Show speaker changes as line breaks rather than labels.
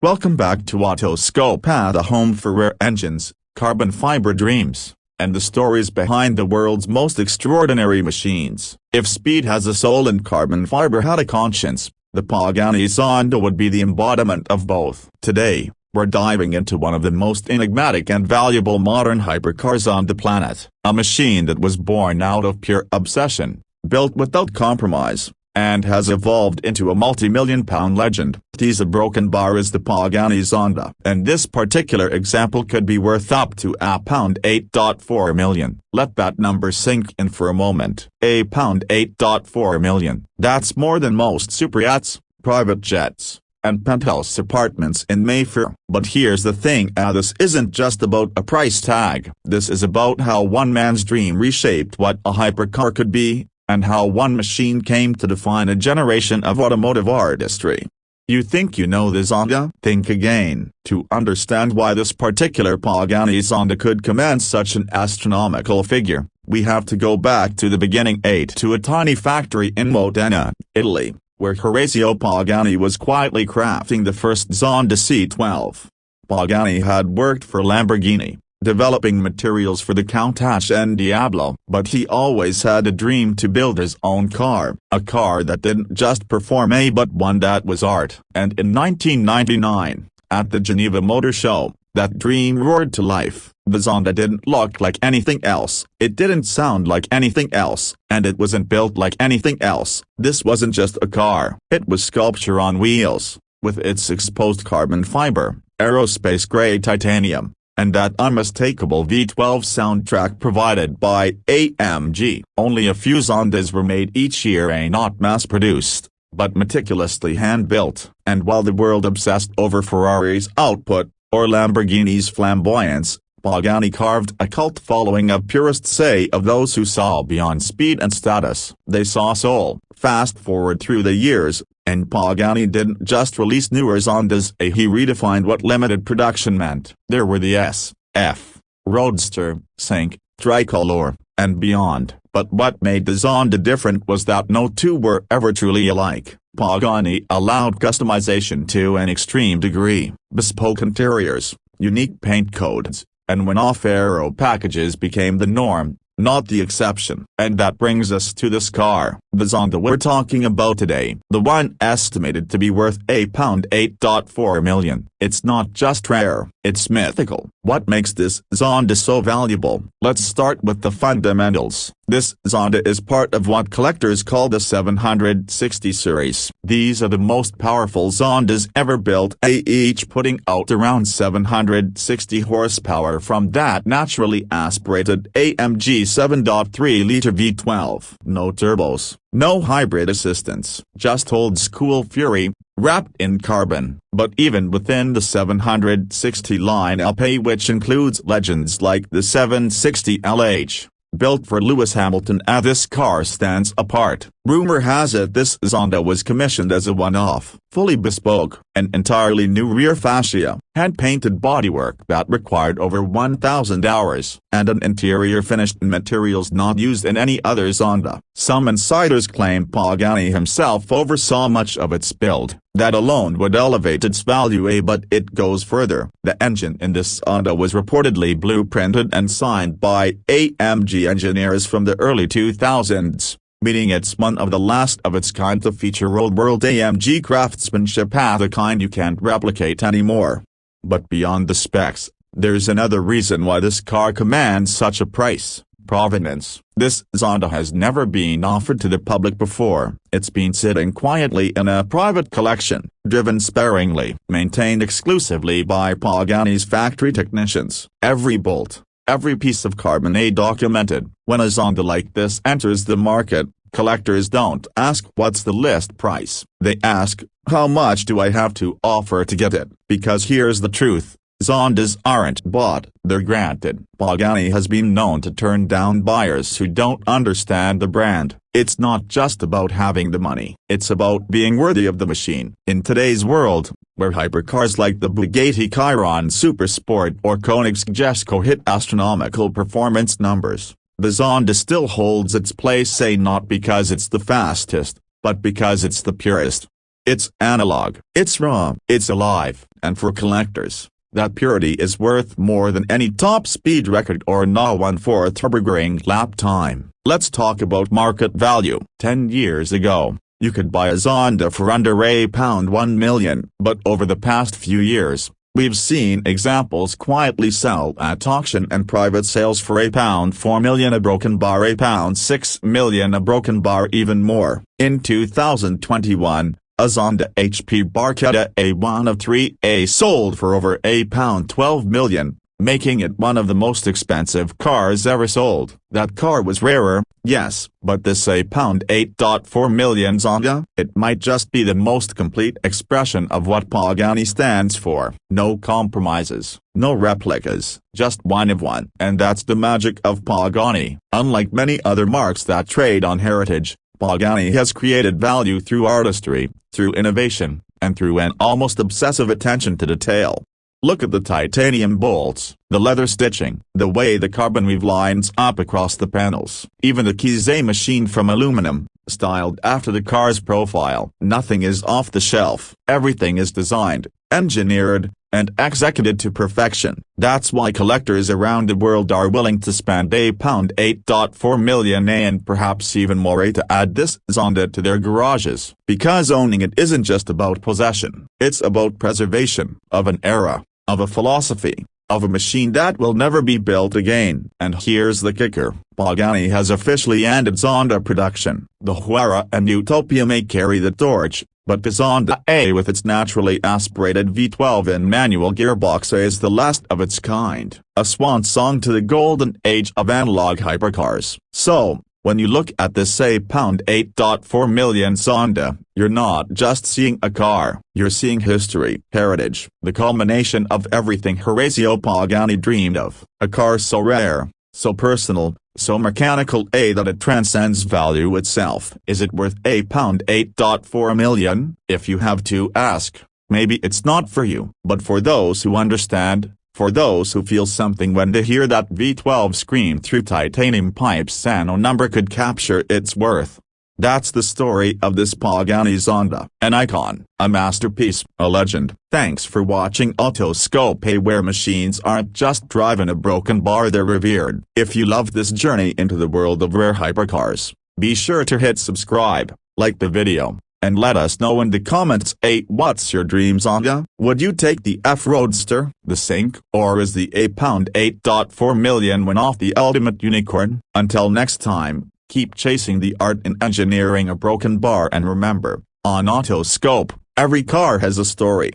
Welcome back to Autoscope, the home for rare engines, carbon fiber dreams, and the stories behind the world's most extraordinary machines. If speed has a soul and carbon fiber had a conscience, the Pagani Zonda would be the embodiment of both. Today, we're diving into one of the most enigmatic and valuable modern hypercars on the planet, a machine that was born out of pure obsession, built without compromise, and has evolved into a multi-million-pound legend. The broken bar is the Pagani Zonda, and this particular example could be worth up to £8.4 million. Let that number sink in for a moment. £8.4 million. That's more than most super yachts, private jets, and penthouse apartments in Mayfair. But here's the thing, this isn't just about a price tag. This is about how one man's dream reshaped what a hypercar could be, and how one machine came to define a generation of automotive artistry. You think you know the Zonda? Think again. To understand why this particular Pagani Zonda could command such an astronomical figure, we have to go back to the beginning, to a tiny factory in Modena, Italy, where Horacio Pagani was quietly crafting the first Zonda C12. Pagani had worked for Lamborghini, developing materials for the Countach and Diablo, but he always had a dream to build his own car, a car that didn't just perform but one that was art. And in 1999, at the Geneva Motor Show, that dream roared to life. The Zonda didn't look like anything else, it didn't sound like anything else, and it wasn't built like anything else. This wasn't just a car, it was sculpture on wheels, with its exposed carbon fiber, aerospace-grade titanium, and that unmistakable V12 soundtrack provided by AMG. Only a few Zondas were made each year, not mass-produced, but meticulously hand-built. And while the world obsessed over Ferrari's output, or Lamborghini's flamboyance, Pagani carved a cult following of purists, say of those who saw beyond speed and status. They saw soul. Fast forward through the years, and Pagani didn't just release newer Zondas, he redefined what limited production meant. There were the S, F, Roadster, Sync, Tricolor, and beyond. But what made the Zonda different was that no two were ever truly alike. Pagani allowed customization to an extreme degree. Bespoke interiors, unique paint codes, and one-off aero packages became the norm, not the exception. And that brings us to this car, the Zonda we're talking about today, the one estimated to be worth £8.4 million. It's not just rare, it's mythical. What makes this Zonda so valuable? Let's start with the fundamentals. This Zonda is part of what collectors call the 760 series. These are the most powerful Zondas ever built, each putting out around 760 horsepower from that naturally aspirated AMG 7.3-liter V12. No turbos, no hybrid assistance, just old-school fury, wrapped in carbon. But even within the 760 lineup, which includes legends like the 760LH, built for Lewis Hamilton, this car stands apart. Rumor has it this Zonda was commissioned as a one-off, fully bespoke, an entirely new rear fascia, hand-painted bodywork that required over 1,000 hours, and an interior finished in materials not used in any other Zonda. Some insiders claim Pagani himself oversaw much of its build. That alone would elevate its value, but it goes further. The engine in this Zonda was reportedly blueprinted and signed by AMG engineers from the early 2000s, meaning it's one of the last of its kind to feature old-world AMG craftsmanship, the kind you can't replicate anymore. But beyond the specs, there's another reason why this car commands such a price: provenance. This Zonda has never been offered to the public before. It's been sitting quietly in a private collection, driven sparingly, maintained exclusively by Pagani's factory technicians. Every bolt, every piece of carbon documented. When a Zonda like this enters the market, collectors don't ask what's the list price. They ask, how much do I have to offer to get it? Because here's the truth: Zondas aren't bought, they're granted. Pagani has been known to turn down buyers who don't understand the brand. It's not just about having the money, it's about being worthy of the machine. In today's world, where hypercars like the Bugatti Chiron Supersport or Koenigsegg hit astronomical performance numbers, the Zonda still holds its place, not because it's the fastest, but because it's the purest. It's analog, it's raw, it's alive, And for collectors, that purity is worth more than any top speed record or na 1/4 turbograin lap time. Let's talk about market value. 10 years ago, you could buy a Sonata for under £1 million, but over the past few years, we've seen examples quietly sell at auction and private sales for £4 million a broken bar, £6 million a broken bar, even more. In 2021, a Sonata HP Barchetta A1 of 3A sold for over £12 million, making it one of the most expensive cars ever sold. That car was rarer, yes, but this £8.4 million Sonata, it might just be the most complete expression of what Pagani stands for. No compromises, no replicas, just one of one. And that's the magic of Pagani. Unlike many other marques that trade on heritage, Pagani has created value through artistry, through innovation, and through an almost obsessive attention to detail. Look at the titanium bolts, the leather stitching, the way the carbon weave lines up across the panels. Even the keys are machined from aluminum, styled after the car's profile. Nothing is off the shelf. Everything is designed, engineered, and executed to perfection. That's why collectors around the world are willing to spend £8.4 million and perhaps even more to add this Sonata to their garages. Because owning it isn't just about possession, it's about preservation of an era, of a philosophy, of a machine that will never be built again. And here's the kicker: Pagani has officially ended Sonata production. The Huayra and Utopia may carry the torch, but the Sonata A with its naturally aspirated V12 and manual gearbox is the last of its kind, a swan song to the golden age of analog hypercars. So, when you look at this £8.4 million Sonata, you're not just seeing a car, you're seeing history, heritage, the culmination of everything Horacio Pagani dreamed of. A car so rare, so personal, so mechanical that it transcends value itself. Is it worth £8.4 million? If you have to ask, maybe it's not for you. But for those who understand, for those who feel something when they hear that V12 scream through titanium pipes, no number could capture its worth. That's the story of this Pagani Sonata. An icon, a masterpiece, a legend. Thanks for watching Autoscope, where machines aren't just driving a broken bar, they're revered. If you loved this journey into the world of rare hypercars, be sure to hit subscribe, like the video, and let us know in the comments. What's your dream Sonata? Would you take the F-Roadster, the Sync, or is the £8.4 million one off the ultimate unicorn? Until next time, keep chasing the art in engineering a broken bar, and remember, on Autoscope, every car has a story.